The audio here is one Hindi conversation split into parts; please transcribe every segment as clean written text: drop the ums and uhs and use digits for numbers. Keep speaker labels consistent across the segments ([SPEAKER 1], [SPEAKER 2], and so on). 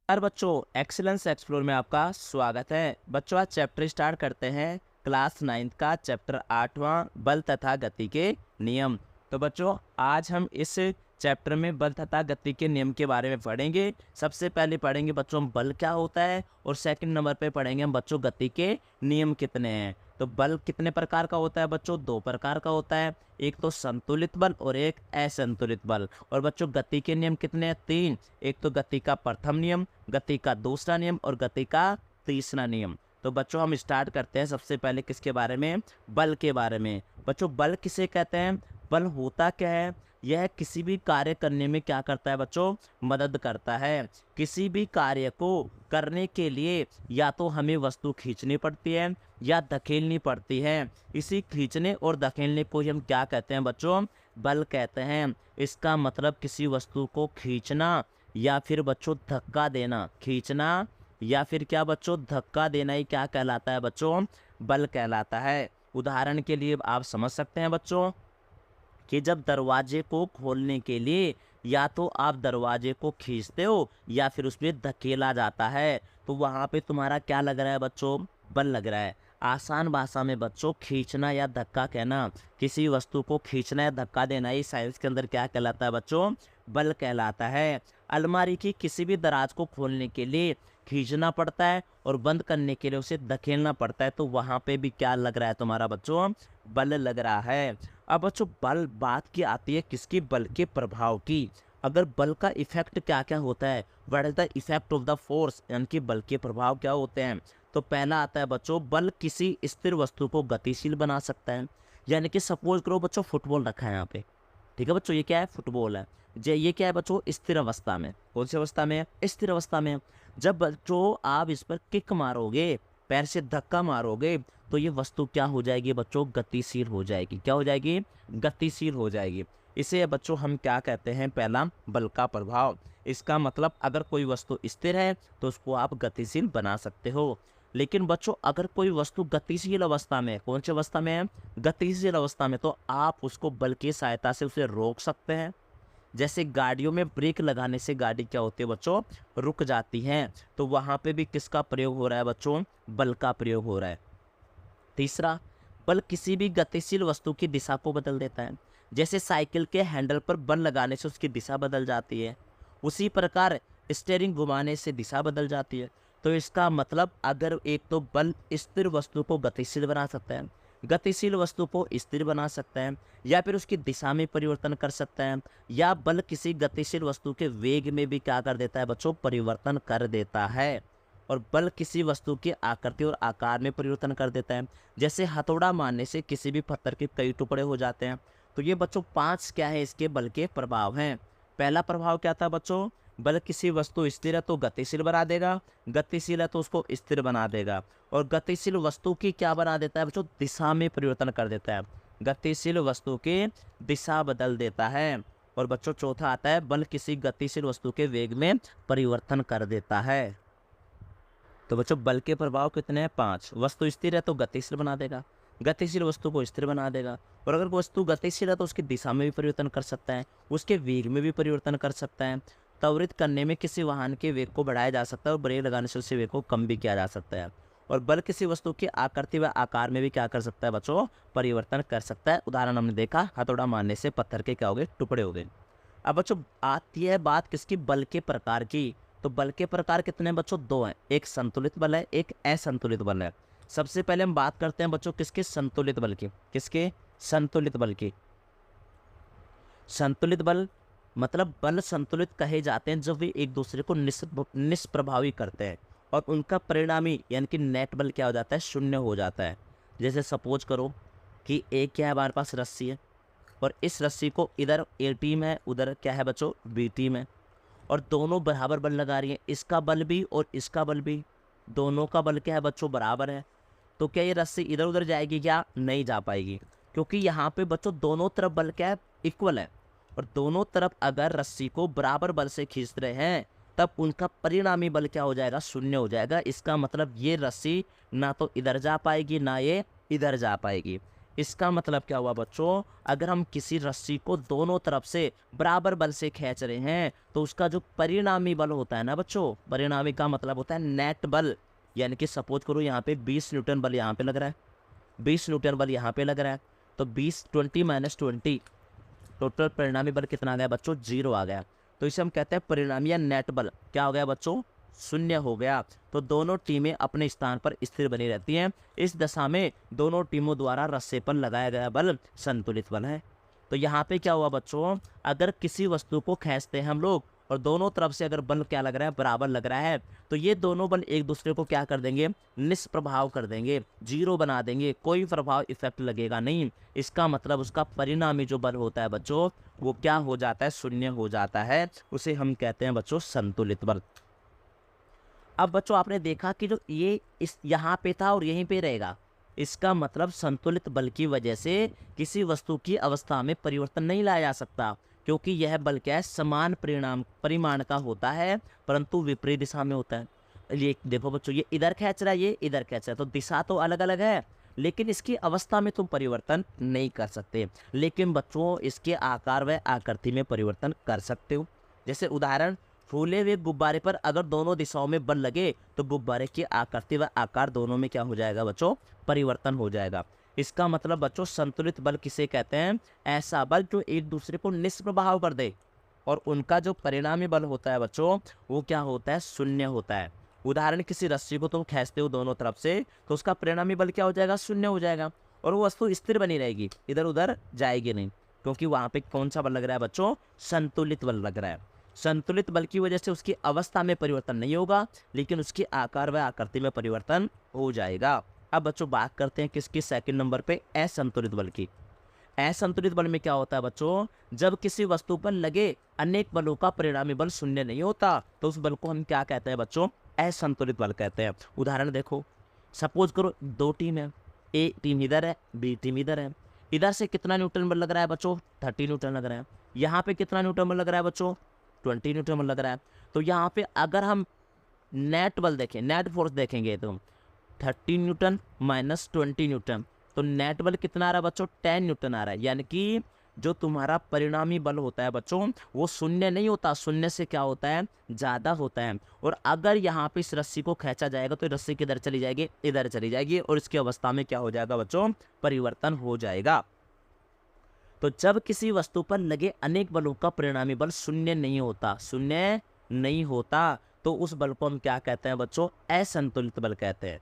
[SPEAKER 1] यार बच्चों, एक्सीलेंस एक्सप्लोर में आपका स्वागत है। बच्चों, आज चैप्टर स्टार्ट करते हैं क्लास 9th का चैप्टर 8वां बल तथा गति के नियम। तो बच्चों, आज हम इस चैप्टर में बल तथा गति के नियम के बारे में पढ़ेंगे। सबसे पहले पढ़ेंगे बच्चों हम बल क्या होता है, और सेकंड नंबर पे पढ़ेंगे हम बच्चों गति के नियम कितने हैं। तो बल कितने प्रकार का होता है बच्चों? दो प्रकार का होता है, एक तो संतुलित बल और एक असंतुलित बल। और बच्चों गति के नियम कितने हैं? तीन। एक तो गति का प्रथम नियम, गति का दूसरा नियम और गति का तीसरा नियम। तो बच्चों हम स्टार्ट करते हैं सबसे पहले किसके बारे में? बल के बारे में। बच्चों बल किसे कहते हैं? बल होता क्या है? यह किसी भी कार्य करने में क्या करता है बच्चों? मदद करता है। किसी भी कार्य को करने के लिए या तो हमें वस्तु खींचनी पड़ती है या धकेलनी पड़ती है। इसी खींचने और धकेलने को ही हम क्या कहते हैं बच्चों? बल कहते हैं। इसका मतलब किसी वस्तु को खींचना या फिर बच्चों धक्का देना। खींचना या फिर क्या बच्चों? धक्का देना ही क्या कहलाता है बच्चों? बल कहलाता है। उदाहरण के लिए आप समझ सकते हैं बच्चों कि जब दरवाजे को खोलने के लिए या तो आप दरवाजे को खींचते हो या फिर उसमें धकेला जाता है, तो वहाँ पे तुम्हारा क्या लग रहा है बच्चों? बल लग रहा है। आसान भाषा में बच्चों खींचना या धक्का कहना, किसी वस्तु को खींचना या धक्का देना, ये साइंस के अंदर क्या कहलाता है बच्चों? बल कहलाता है। अलमारी की किसी भी दराज को खोलने के लिए खींचना पड़ता है और बंद करने के लिए उसे धकेलना पड़ता है, तो वहाँ पे भी क्या लग रहा है तुम्हारा बच्चों? बल लग रहा है। अब बच्चों बल बात की आती है किसकी? बल के प्रभाव की। अगर बल का इफेक्ट क्या क्या होता है, what is the effect of the force, यानी कि बल के प्रभाव क्या होते हैं। तो पहला आता है बच्चों, बल किसी स्थिर वस्तु को गतिशील बना सकता है। यानी कि सपोज करो बच्चों फुटबॉल रखा है यहाँ पे, ठीक है बच्चों, ये क्या है? फुटबॉल है। ये क्या है बच्चों? स्थिर अवस्था में। कौन सी अवस्था में है? स्थिर अवस्था में। जब बच्चों आप इस पर किक मारोगे, पैर से धक्का मारोगे, तो ये वस्तु क्या हो जाएगी बच्चों? गतिशील हो जाएगी। क्या हो जाएगी? गतिशील हो जाएगी। इसे बच्चों हम क्या कहते हैं? पहला, बल का प्रभाव। इसका मतलब अगर कोई वस्तु स्थिर है तो उसको आप गतिशील बना सकते हो। लेकिन बच्चों अगर कोई वस्तु गतिशील अवस्था में है, कौन सी अवस्था में है? गतिशील अवस्था में, तो आप उसको बल की सहायता से उसे रोक सकते हैं। जैसे गाड़ियों में ब्रेक लगाने से गाड़ी क्या होती है बच्चों? रुक जाती है। तो वहाँ पे भी किसका प्रयोग हो रहा है बच्चों? बल का प्रयोग हो रहा है। तीसरा, बल किसी भी गतिशील वस्तु की दिशा को बदल देता है। जैसे साइकिल के हैंडल पर बल लगाने से उसकी दिशा बदल जाती है, उसी प्रकार स्टीयरिंग घुमाने से दिशा बदल जाती है। तो इसका मतलब अगर एक तो बल स्थिर वस्तु को गतिशील बना सकता है, गतिशील वस्तु को स्थिर बना सकता है, या फिर उसकी दिशा में परिवर्तन कर सकता है, या बल किसी गतिशील वस्तु के वेग में भी क्या कर देता है बच्चों? परिवर्तन कर देता है। और बल किसी वस्तु की आकृति और आकार में परिवर्तन कर देता है। जैसे हथौड़ा मारने से किसी भी पत्थर के कई टुकड़े हो जाते हैं। तो ये बच्चों 5 क्या है इसके बल के प्रभाव हैं। पहला प्रभाव क्या था बच्चों? बल किसी वस्तु स्थिर है तो गतिशील बना देगा, गतिशील है तो उसको स्थिर बना देगा। और गतिशील वस्तु की क्या बना देता है बच्चों? दिशा में परिवर्तन कर देता है। गतिशील वस्तु की दिशा बदल देता है। और बच्चों चौथा आता है, बल किसी गतिशील वस्तु के वेग में परिवर्तन कर देता है। तो बच्चों बल के प्रभाव कितने हैं? 5। वस्तु स्थिर है तो गतिशील बना देगा, गतिशील वस्तु को स्थिर बना देगा, और अगर वस्तु गतिशील है तो उसकी दिशा में भी परिवर्तन कर सकता है, उसके वेग में भी परिवर्तन कर सकता है। त्वरित करने में किसी वाहन के वेग को बढ़ाया जा सकता है और ब्रेक लगाने से उसके वेग को कम भी किया जा सकता है। और बल किसी वस्तु की आकृति व आकार में भी क्या कर सकता है बच्चों? परिवर्तन कर सकता है। उदाहरण हमने देखा, हथौड़ा मारने से पत्थर के क्या हो गए? टुकड़े हो गए। अब बच्चों आती है बात किसकी? बल के प्रकार की। तो बल के प्रकार कितने हैं बच्चों? 2 हैं, एक संतुलित बल है, एक असंतुलित बल है। सबसे पहले हम बात करते हैं बच्चों किसके? संतुलित बल की। किसके? संतुलित बल की। संतुलित बल मतलब बल संतुलित कहे जाते हैं जब वे एक दूसरे को निष्प्रभावी करते हैं और उनका परिणामी यानी कि नेट बल क्या हो जाता है? शून्य हो जाता है। जैसे सपोज करो कि एक क्या है हमारे पास? रस्सी है, और इस रस्सी को इधर ए टीम है, उधर क्या है बच्चों? बी टीम है, और दोनों बराबर बल लगा रही है। इसका बल भी और इसका बल भी, दोनों का बल क्या है बच्चों? बराबर है। तो क्या ये रस्सी इधर उधर जाएगी? क्या नहीं जा पाएगी, क्योंकि यहाँ पे बच्चों दोनों तरफ बल क्या है? इक्वल है। और दोनों तरफ अगर रस्सी को बराबर बल से खींच रहे हैं तब उनका परिणामी बल क्या हो जाएगा? शून्य हो जाएगा। इसका मतलब ये रस्सी ना तो इधर जा पाएगी ना ये इधर जा पाएगी। इसका मतलब क्या हुआ बच्चों, अगर हम किसी रस्सी को दोनों तरफ से बराबर बल से खींच रहे हैं तो उसका जो परिणामी बल होता है ना बच्चों, परिणामी का मतलब होता है नेट बल। यानी कि सपोज करो यहाँ पे 20 न्यूटन बल यहाँ पे लग रहा है, 20 न्यूटन बल यहाँ पे लग रहा है, तो 20 20 माइनस 20 टोटल परिणामी बल कितना आ गया बच्चों, 0 आ गया। तो इसे हम कहते हैं परिणामी या नेट बल क्या हो गया बच्चों, 0 हो गया। तो दोनों टीमें अपने स्थान पर स्थिर बनी रहती हैं। इस दशा में दोनों टीमों द्वारा रस्से पर लगाया गया बल संतुलित बल है। तो यहाँ पे क्या हुआ बच्चों, अगर किसी वस्तु को खींचते हैं हम लोग और दोनों तरफ से अगर बल क्या लग रहा है, बराबर लग रहा है, तो ये दोनों बल एक दूसरे को क्या कर देंगे, निष्प्रभाव कर देंगे, 0 बना देंगे, कोई प्रभाव इफेक्ट लगेगा नहीं। इसका मतलब उसका परिणामी जो बल होता है बच्चों वो क्या हो जाता है, 0 हो जाता है। उसे हम कहते हैं बच्चों संतुलित बल। अब बच्चों आपने देखा कि जो ये इस यहाँ पे था और यहीं पे रहेगा, इसका मतलब संतुलित बल की वजह से किसी वस्तु की अवस्था में परिवर्तन नहीं लाया जा सकता, क्योंकि यह बल क्या है, समान परिमाण का होता है परंतु विपरीत दिशा में होता है। ये देखो बच्चों, ये इधर खींच रहा है, ये इधर खींच रहा है, तो दिशा तो अलग अलग है लेकिन इसकी अवस्था में तुम परिवर्तन नहीं कर सकते। लेकिन बच्चों इसके आकार व आकृति में परिवर्तन कर सकते हो। जैसे उदाहरण, फूले हुए गुब्बारे पर अगर दोनों दिशाओं में बल लगे तो गुब्बारे की आकृति व आकार दोनों में क्या हो जाएगा बच्चों, परिवर्तन हो जाएगा। इसका मतलब बच्चों संतुलित बल किसे कहते हैं, ऐसा बल जो एक दूसरे को निष्प्रभाव कर दे और उनका जो परिणामी बल होता है बच्चों वो क्या होता है, 0 होता है। उदाहरण, किसी रस्सी को तुम खींचते हो दोनों तरफ से तो उसका परिणामी बल क्या हो जाएगा, 0 हो जाएगा और वो वस्तु स्थिर बनी रहेगी, इधर उधर जाएगी नहीं, क्योंकि वहां पे कौन सा बल लग रहा है बच्चों, संतुलित बल लग रहा है। संतुलित बल की वजह से उसकी अवस्था में परिवर्तन नहीं होगा लेकिन उसके आकार व आकृति में परिवर्तन हो जाएगा। अब बच्चों बात करते हैं किसकी, सेकंड नंबर पे असंतुलित बल की। असंतुलित बल में क्या होता है बच्चों, जब किसी वस्तु पर लगे अनेक बलों का परिणामी बल 0 नहीं होता तो उस बल को हम क्या कहते हैं बच्चों, असंतुलित बल कहते हैं। उदाहरण देखो, सपोज करो 2 टीम है, ए टीम इधर है, बी टीम इधर है। इधर से कितना न्यूटन बल लग रहा है बच्चों, 30 न्यूटन लग रहा है। यहाँ पे कितना न्यूटन बल लग रहा है बच्चों, 20 न्यूटन बल लग रहा है। तो यहाँ पे अगर हम नेट बल देखें, नेट फोर्स देखेंगे तो 30 न्यूटन माइनस 20 न्यूटन, तो नेट बल कितना आ रहा है बच्चों, 10 न्यूटन आ रहा है। यानी कि जो तुम्हारा परिणामी बल होता है बच्चों वो 0 नहीं होता, 0 से क्या होता है, ज़्यादा होता है। और अगर यहाँ पे इस रस्सी को खींचा जाएगा तो रस्सी किधर चली जाएगी, इधर चली जाएगी और इसकी अवस्था में क्या हो जाएगा बच्चों, परिवर्तन हो जाएगा। तो जब किसी वस्तु पर लगे अनेक बलों का परिणामी बल 0 नहीं होता, 0 नहीं होता, तो उस बल को हम क्या कहते हैं बच्चों, असंतुलित बल कहते हैं।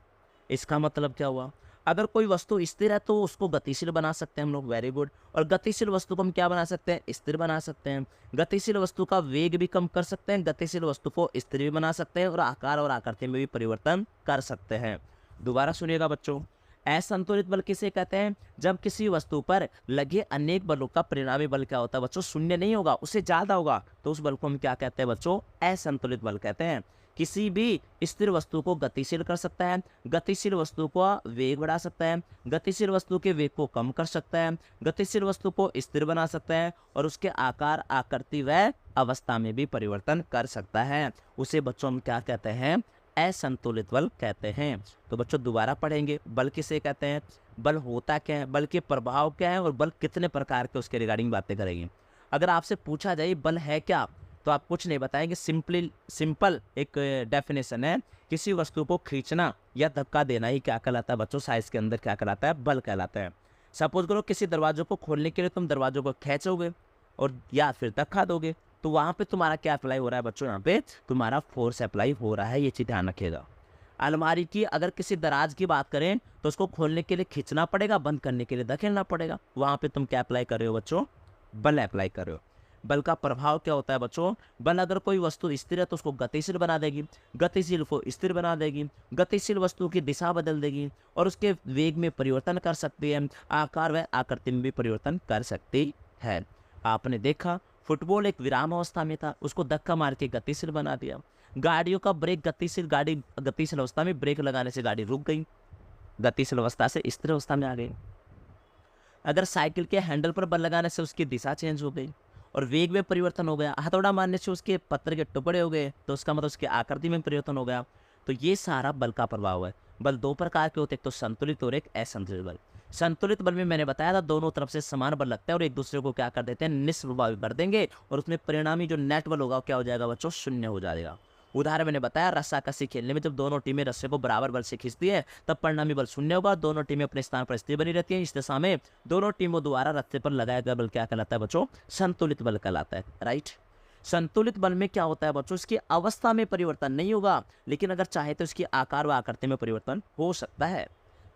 [SPEAKER 1] इसका मतलब क्या हुआ, अगर कोई वस्तु स्थिर है तो उसको गतिशील बना सकते हैं हम लोग, वेरी गुड। और गतिशील वस्तु को हम क्या बना सकते हैं, स्थिर बना सकते हैं। गतिशील वस्तु का वेग भी कम कर सकते हैं, गतिशील वस्तु को स्थिर भी बना सकते हैं और आकार और आकृति में भी परिवर्तन कर सकते हैं। दोबारा सुनिएगा बच्चों, असंतुलित बल किसे कहते हैं, जब किसी वस्तु पर लगे अनेक बलों का परिणामी बल क्या होता है बच्चों, 0 नहीं होगा, उससे ज्यादा होगा, तो उस बल को हम क्या कहते हैं बच्चों, असंतुलित बल कहते हैं। किसी भी स्थिर वस्तु को गतिशील कर सकता है, गतिशील वस्तु को वेग बढ़ा सकता है, गतिशील वस्तु के वेग को कम कर सकता है, गतिशील वस्तु को स्थिर बना सकता है और उसके आकार, आकृति व अवस्था में भी परिवर्तन कर सकता है। उसे बच्चों हम क्या कहते हैं, असंतुलित बल कहते हैं। तो बच्चों दोबारा पढ़ेंगे, बल किसे कहते हैं, बल होता क्या है, बल के प्रभाव क्या है और बल कितने प्रकार के, उसके रिगार्डिंग बातें करेंगे। अगर आपसे पूछा जाए बल है क्या तो आप कुछ नहीं बताएंगे, सिंपल एक डेफिनेशन है, किसी वस्तु को खींचना या धक्का देना ही क्या कहलाता है बच्चों, साइंस के अंदर क्या कहलाता है, बल कहलाता है। सपोज करो किसी दरवाजों को खोलने के लिए तुम दरवाजों को खींचोगे और या फिर धक्का दोगे तो वहाँ पे तुम्हारा क्या अप्लाई हो रहा है बच्चों, यहाँ पे तुम्हारा फोर्स अप्लाई हो रहा है, ये चीज़ ध्यान रखिएगा। अलमारी की अगर किसी दराज की बात करें तो उसको खोलने के लिए खींचना पड़ेगा, बंद करने के लिए धकेलना पड़ेगा, वहाँ पे तुम क्या अप्लाई कर रहे हो बच्चों, बल अप्लाई कर रहे हो। बल का प्रभाव क्या होता है बच्चों, बल अगर कोई वस्तु स्थिर है तो उसको गतिशील बना देगी, गतिशील को स्थिर बना देगी, गतिशील वस्तु की दिशा बदल देगी और उसके वेग में परिवर्तन कर सकती है, आकार व आकृति में भी परिवर्तन कर सकती है। आपने देखा फुटबॉल एक विराम अवस्था में था, उसको धक्का मार के गतिशील बना दिया। गाड़ियों का ब्रेक गतिशील, गाड़ी गतिशील अवस्था में ब्रेक लगाने से गाड़ी रुक गई, गतिशील अवस्था से स्थिर अवस्था में आ गई। अगर साइकिल के हैंडल पर बल लगाने से उसकी दिशा चेंज हो गई और वेग में परिवर्तन हो गया, हथौड़ा मारने से उसके पत्थर के टुकड़े हो गए तो उसका मतलब उसकी आकृति में परिवर्तन हो गया। तो ये सारा बल का प्रभाव है। बल 2 प्रकार के होते हैं, एक तो संतुलित और एक असंतुलित बल। संतुलित बल में मैंने बताया था दोनों तरफ से समान बल लगता है और एक दूसरे को क्या कर देते हैं, निष्प्रभावी कर देंगे, और उसमें परिणामी जो नेट बल होगा क्या हो जाएगा बच्चों, शून्य हो जाएगा। उदाहरण मैंने बताया, रस्साकसी खेलने में जब दोनों टीमें रस्से को बराबर बल से खींचती है तब परिणामी बल शून्य होगा, दोनों टीमें अपने स्थान पर स्थिर बनी रहती है। इस दशा में दोनों टीमों द्वारा रस्से पर लगाया गया बल क्या कहलाता है बच्चों, संतुलित बल कहलाता है। राइट। संतुलित बल में क्या होता है बच्चों, इसकी अवस्था में परिवर्तन नहीं होगा, लेकिन अगर चाहे तो इसकी आकार व आकृति में परिवर्तन हो सकता है।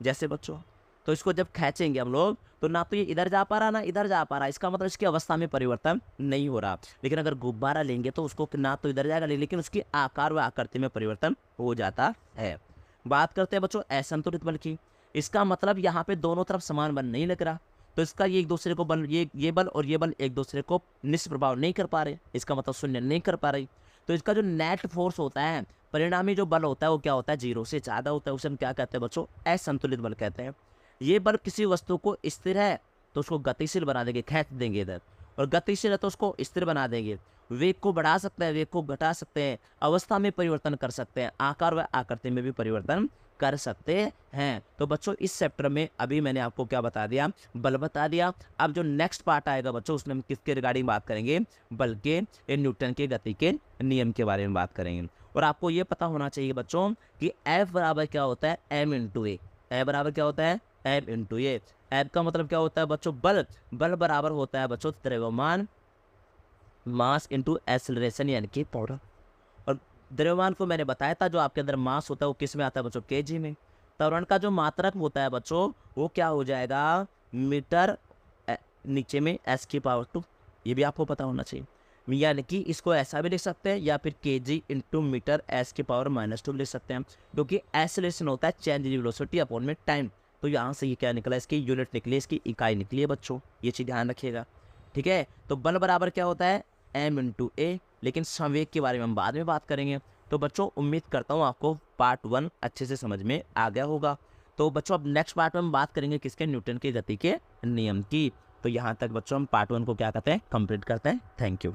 [SPEAKER 1] जैसे बच्चों, तो इसको जब खींचेंगे हम लोग तो ना तो ये इधर जा पा रहा ना इधर जा पा रहा, इसका मतलब इसकी अवस्था में परिवर्तन नहीं हो रहा। लेकिन अगर गुब्बारा लेंगे तो उसको ना तो इधर जाएगा लेकिन उसकी आकार व आकृति में परिवर्तन हो जाता है। बात करते हैं बच्चों असंतुलित बल की। इसका मतलब यहाँ पे दोनों तरफ समान बल नहीं लग रहा, तो इसका ये एक दूसरे को बल, ये बल और ये बल एक दूसरे को निष्प्रभाव नहीं कर पा रहे, इसका मतलब शून्य नहीं कर पा रही। तो इसका जो नेट फोर्स होता है, परिणामी जो बल होता है वो क्या होता है, 0 से ज़्यादा होता है। उसे हम क्या कहते हैं बच्चों, असंतुलित बल कहते हैं। ये बल किसी वस्तु को स्थिर है तो उसको गतिशील बना देंगे, खींच देंगे इधर, और गतिशील है तो उसको स्थिर बना देंगे। वेग को बढ़ा सकते हैं, वेग को घटा सकते हैं, अवस्था में परिवर्तन कर सकते हैं, आकार व आकृति में भी परिवर्तन कर सकते हैं। तो बच्चों इस चैप्टर में अभी मैंने आपको क्या बता दिया, बल बता दिया। अब जो नेक्स्ट पार्ट आएगा बच्चों उसमें हम किसके रिगार्डिंग बात करेंगे, बल के, न्यूटन के गति के नियम के बारे में बात करेंगे। और आपको ये पता होना चाहिए बच्चों कि F बराबर क्या होता है, m इंटू ए। F बराबर क्या होता है, m इंटू ए। F का मतलब क्या होता है बच्चों, बल। बल बराबर होता है बच्चों द्रव्यमान मास इंटू एक्सेलरेशन यानी कि पावर। और द्रव्यमान को मैंने बताया था जो आपके अंदर मास होता है वो किस में आता है बच्चों, केजी में। त्वरण का जो मात्रक होता है बच्चों वो क्या हो जाएगा, मीटर नीचे में s की पावर 2। ये भी आपको पता होना चाहिए। यानी कि इसको ऐसा भी लिख सकते हैं या फिर केजी इंटू मीटर s की पावर -2 लिख सकते हैं, क्योंकि एक्सेलरेशन होता है चेंज इन वेलोसिटी अपॉन में टाइम। तो यहाँ से ये क्या निकला, इसकी यूनिट निकली, इसकी इकाई निकली है बच्चों, ये चीज़ ध्यान रखिएगा। ठीक है, तो बल बराबर क्या होता है, m इंटू ए। लेकिन संवेग के बारे में हम बाद में बात करेंगे। तो बच्चों उम्मीद करता हूँ आपको पार्ट 1 अच्छे से समझ में आ गया होगा। तो बच्चों अब नेक्स्ट पार्ट में हम बात करेंगे किसके, न्यूटन की गति के नियम की। तो यहाँ तक बच्चों हम पार्ट 1 को क्या कहते हैं, कंप्लीट करते हैं। Thank you.